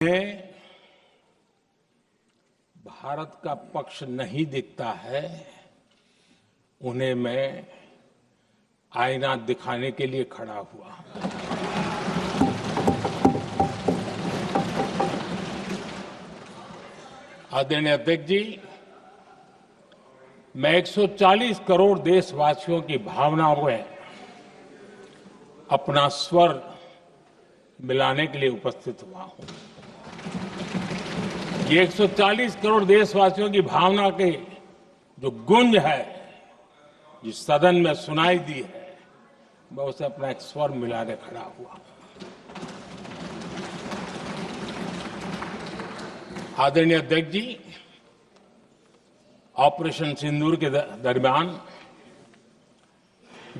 में भारत का पक्ष नहीं दिखता है, उन्हें मैं आईना दिखाने के लिए खड़ा हुआ। आदरणीय अध्यक्ष जी, मैं 140 करोड़ देशवासियों की भावनाओं में अपना स्वर मिलाने के लिए उपस्थित हुआ हूं। ये 140 करोड़ देशवासियों की भावना के जो गूंज है, जिस सदन में सुनाई दी है, मैं उसे अपना एक स्वर मिलाने खड़ा हुआ। आदरणीय अध्यक्ष जी, ऑपरेशन सिंदूर के दरमियान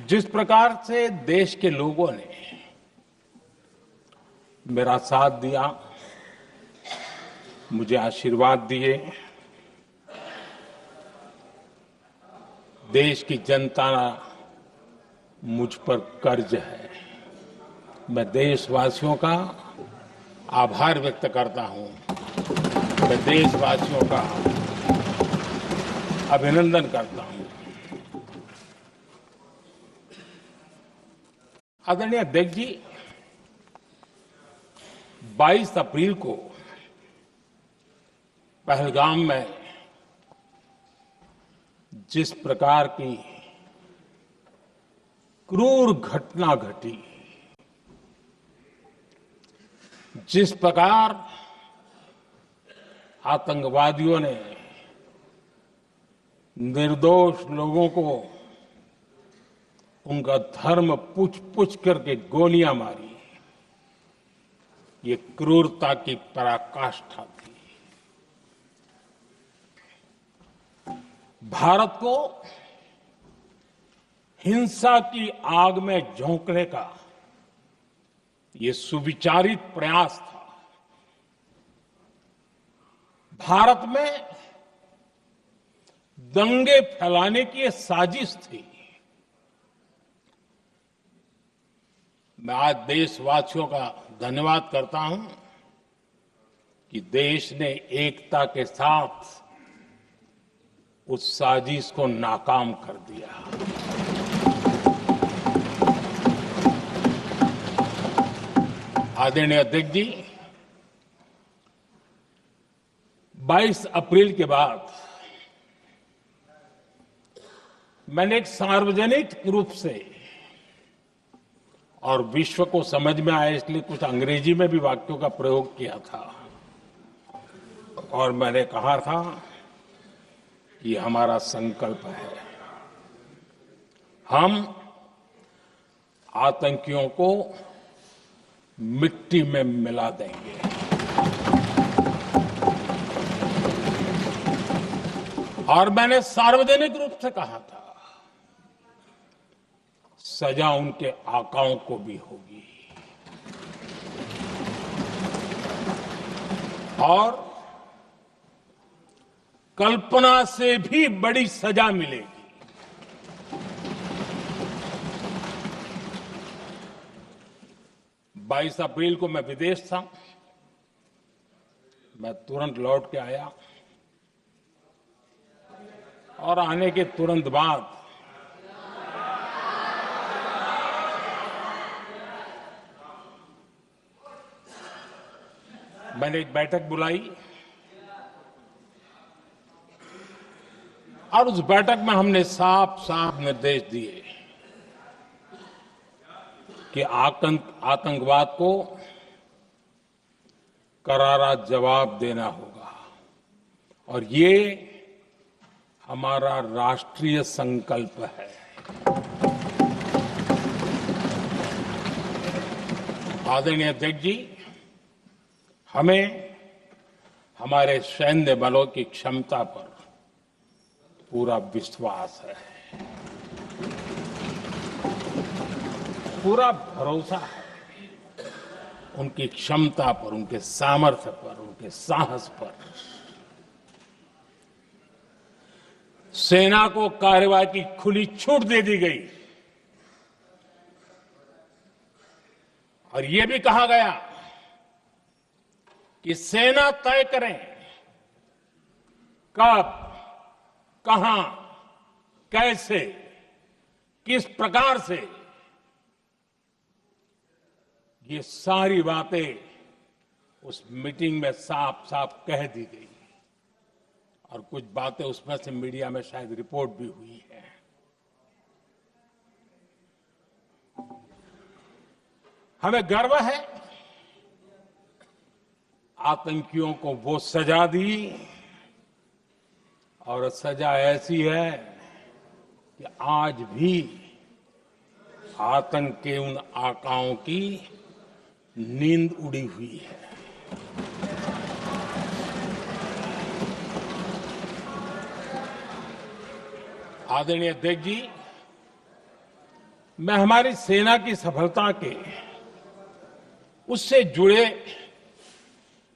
जिस प्रकार से देश के लोगों ने मेरा साथ दिया, मुझे आशीर्वाद दिए, देश की जनता मुझ पर कर्ज है। मैं देशवासियों का आभार व्यक्त करता हूं। मैं देशवासियों का अभिनंदन करता हूं। आदरणीय अध्यक्ष जी, 22 अप्रैल को पहलगाम में जिस प्रकार की क्रूर घटना घटी, जिस प्रकार आतंकवादियों ने निर्दोष लोगों को उनका धर्म पूछ पूछ करके गोलियां मारी, ये क्रूरता की पराकाष्ठा थी। भारत को हिंसा की आग में झोंकने का ये सुविचारित प्रयास था। भारत में दंगे फैलाने की ये साजिश थी। मैं आज देशवासियों का धन्यवाद करता हूं कि देश ने एकता के साथ उस साजिश को नाकाम कर दिया। आदरणीय अध्यक्ष जी, 22 अप्रैल के बाद मैंने एक सार्वजनिक रूप से, और विश्व को समझ में आए इसलिए कुछ अंग्रेजी में भी वाक्यों का प्रयोग किया था, और मैंने कहा था कि हमारा संकल्प है, हम आतंकियों को मिट्टी में मिला देंगे। और मैंने सार्वजनिक रूप से कहा था, सजा उनके आकाओं को भी होगी और कल्पना से भी बड़ी सजा मिलेगी। बाईस अप्रैल को मैं विदेश था। मैं तुरंत लौट के आया और आने के तुरंत बाद मैंने एक बैठक बुलाई और उस बैठक में हमने साफ साफ निर्देश दिए कि आतंकवाद को करारा जवाब देना होगा और ये हमारा राष्ट्रीय संकल्प है। आदरणीय अध्यक्ष जी, हमें हमारे सैन्य बलों की क्षमता पर पूरा विश्वास है, पूरा भरोसा है उनकी क्षमता पर, उनके सामर्थ्य पर, उनके साहस पर। सेना को कार्रवाई की खुली छूट दे दी गई और यह भी कहा गया कि सेना तय करें कब, कहां, कैसे, किस प्रकार से, ये सारी बातें उस मीटिंग में साफ साफ कह दी गई और कुछ बातें उसमें से मीडिया में शायद रिपोर्ट भी हुई है। हमें गर्व है आतंकियों को वो सजा दी और सजा ऐसी है कि आज भी आतंक के उन आकाओं की नींद उड़ी हुई है। आदरणीय अध्यक्ष जी, मैं हमारी सेना की सफलता के उससे जुड़े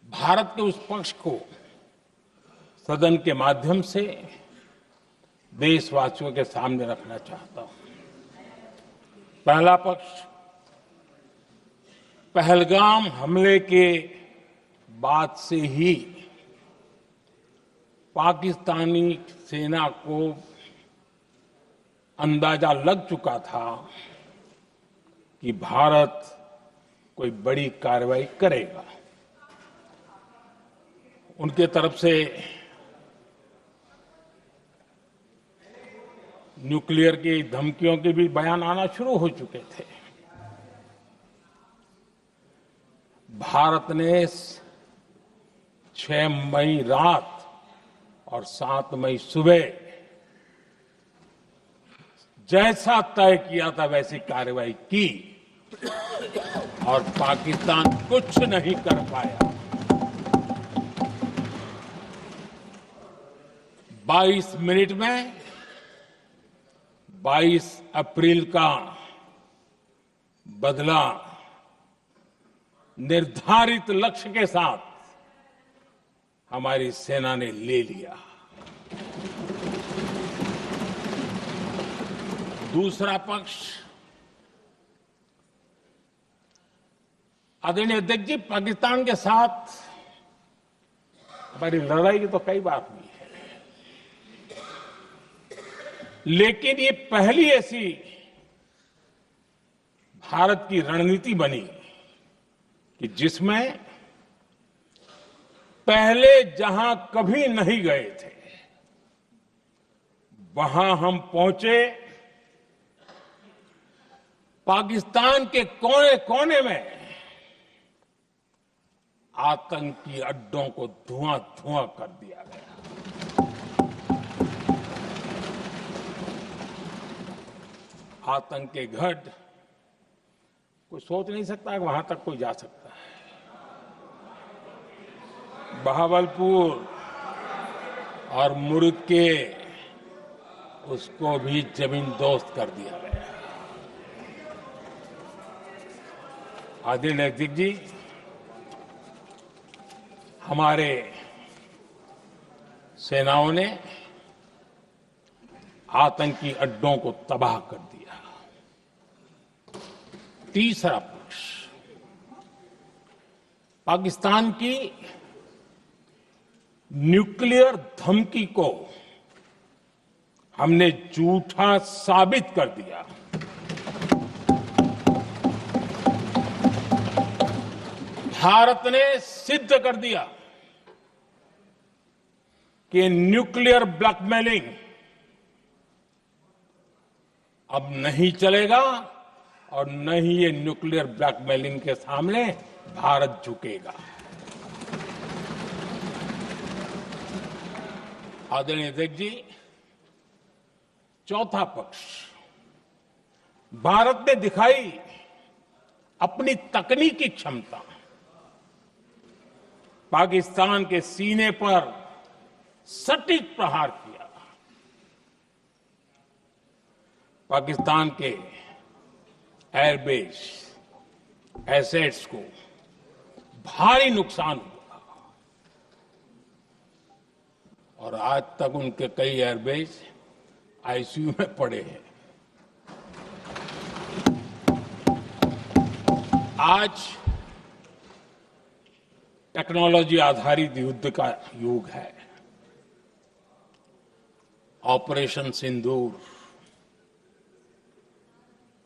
भारत के उस पक्ष को सदन के माध्यम से देशवासियों के सामने रखना चाहता हूं। पहला पक्ष, पहलगाम हमले के बाद से ही पाकिस्तानी सेना को अंदाजा लग चुका था कि भारत कोई बड़ी कार्रवाई करेगा। उनके तरफ से न्यूक्लियर की धमकियों के भी बयान आना शुरू हो चुके थे। भारत ने 6 मई रात और 7 मई सुबह जैसा तय किया था वैसी कार्रवाई की और पाकिस्तान कुछ नहीं कर पाया। 22 मिनट में 22 अप्रैल का बदला निर्धारित लक्ष्य के साथ हमारी सेना ने ले लिया। दूसरा पक्ष, आदरणीय अध्यक्ष जी, पाकिस्तान के साथ हमारी लड़ाई की तो कई बार हुई है, लेकिन ये पहली ऐसी भारत की रणनीति बनी कि जिसमें पहले जहां कभी नहीं गए थे वहां हम पहुंचे। पाकिस्तान के कोने कोने में आतंकी अड्डों को धुआं धुआं कर दिया गया। आतंक के गढ़ कोई सोच नहीं सकता कि वहां तक कोई जा सकता है। बहावलपुर और मुर्गे उसको भी जमीन दोस्त कर दिया गया। आदरणीय अध्यक्ष जी, हमारे सेनाओं ने आतंकी अड्डों को तबाह कर दिया। तीसरा पक्ष, पाकिस्तान की न्यूक्लियर धमकी को हमने झूठा साबित कर दिया। भारत ने सिद्ध कर दिया कि न्यूक्लियर ब्लैकमेलिंग अब नहीं चलेगा और न ही ये न्यूक्लियर ब्लैकमेलिंग के सामने भारत झुकेगा। आदरणीय अध्यक्ष जी, चौथा पक्ष, भारत ने दिखाई अपनी तकनीकी क्षमता। पाकिस्तान के सीने पर सटीक प्रहार किया। पाकिस्तान के एयरबेस एसेट्स को भारी नुकसान हुआ और आज तक उनके कई एयरबेस आईसीयू में पड़े हैं। आज टेक्नोलॉजी आधारित युद्ध का युग है। ऑपरेशन सिंदूर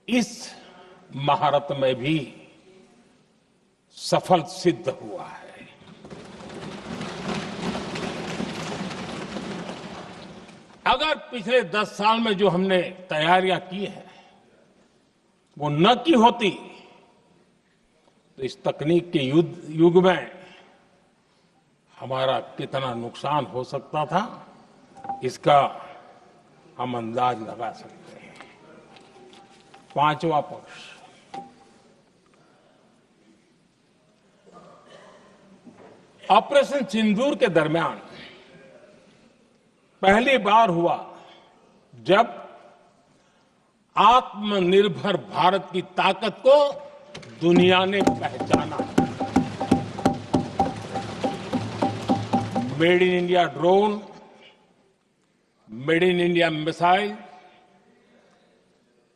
इस महारत में भी सफल सिद्ध हुआ है। अगर पिछले 10 साल में जो हमने तैयारियां की हैं वो न की होती तो इस तकनीक के युग में हमारा कितना नुकसान हो सकता था, इसका हम अंदाज लगा सकते हैं। पांचवा पक्ष, ऑपरेशन सिंदूर के दरमियान पहली बार हुआ जब आत्मनिर्भर भारत की ताकत को दुनिया ने पहचाना। Made in India drone, made in India missile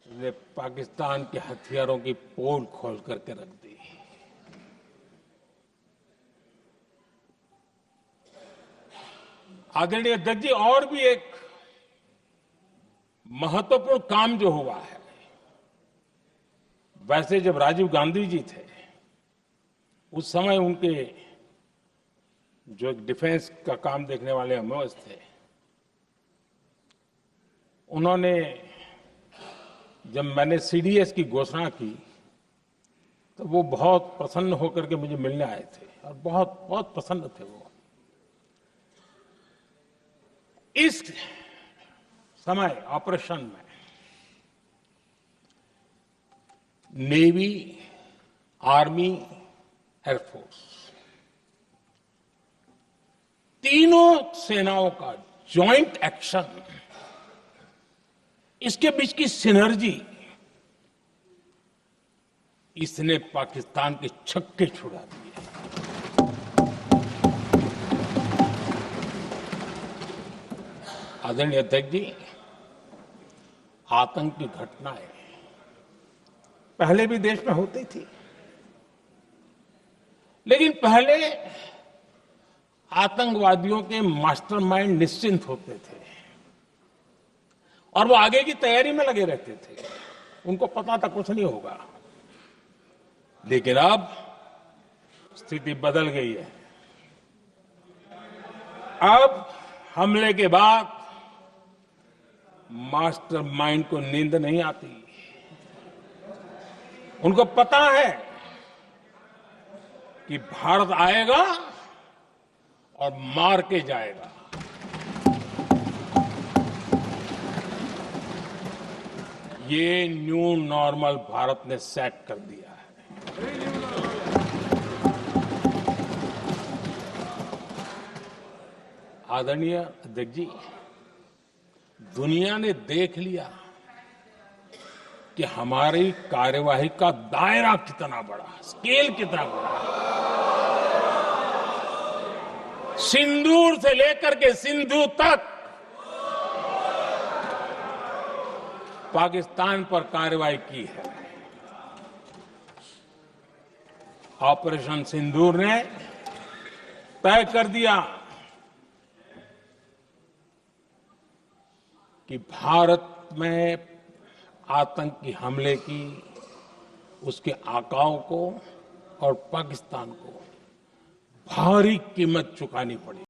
ने पाकिस्तान के हथियारों की पोल खोल करके रख दी। आदरणीय अध्यक्ष जी, और भी एक महत्वपूर्ण काम जो हुआ है, वैसे जब राजीव गांधी जी थे उस समय उनके जो डिफेंस का काम देखने वाले अमोस थे, उन्होंने जब मैंने सीडीएस की घोषणा की तो वो बहुत प्रसन्न होकर के मुझे मिलने आए थे और बहुत बहुत प्रसन्न थे वो। इस समय ऑपरेशन में नेवी, आर्मी, एयरफोर्स तीनों सेनाओं का जॉइंट एक्शन, इसके बीच की सिनर्जी, इसने पाकिस्तान के छक्के छुड़ा दिए। आदरणीय अध्यक्ष जी, आतंक की घटनाएं पहले भी देश में होती थी, लेकिन पहले आतंकवादियों के मास्टरमाइंड निश्चिंत होते थे और वो आगे की तैयारी में लगे रहते थे, उनको पता था कुछ नहीं होगा। लेकिन अब स्थिति बदल गई है। अब हमले के बाद मास्टरमाइंड को नींद नहीं आती। उनको पता है कि भारत आएगा और मार के जाएगा। ये न्यू नॉर्मल भारत ने सेट कर दिया है। आदरणीय अध्यक्ष जी, दुनिया ने देख लिया कि हमारी कार्यवाही का दायरा कितना बड़ा, स्केल कितना बड़ा। सिंदूर से लेकर के सिंधु तक पाकिस्तान पर कार्रवाई की है। ऑपरेशन सिंदूर ने तय कर दिया कि भारत में आतंकी हमले की, उसके आकाओं को और पाकिस्तान को भारी कीमत चुकानी पड़ी।